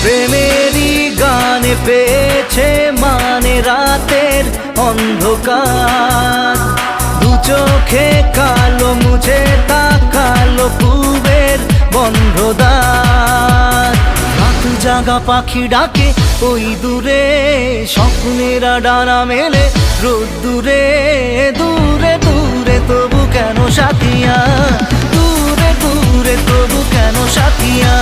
প্রেমেরই গানে পেয়েছে মানে রাতের অন্ধকার। দু চোখে কালো মুছে তাকালো পূবের বন্ধ দ্বার। রাত জাগা পাখি ডাকে ওই দূরে, স্বপ্নেরা ডানা মেলে রোদ্দুরে। দূরে দূরে তবু কেন সাথিয়া, দূরে দূরে তবু কেন সাথিয়া।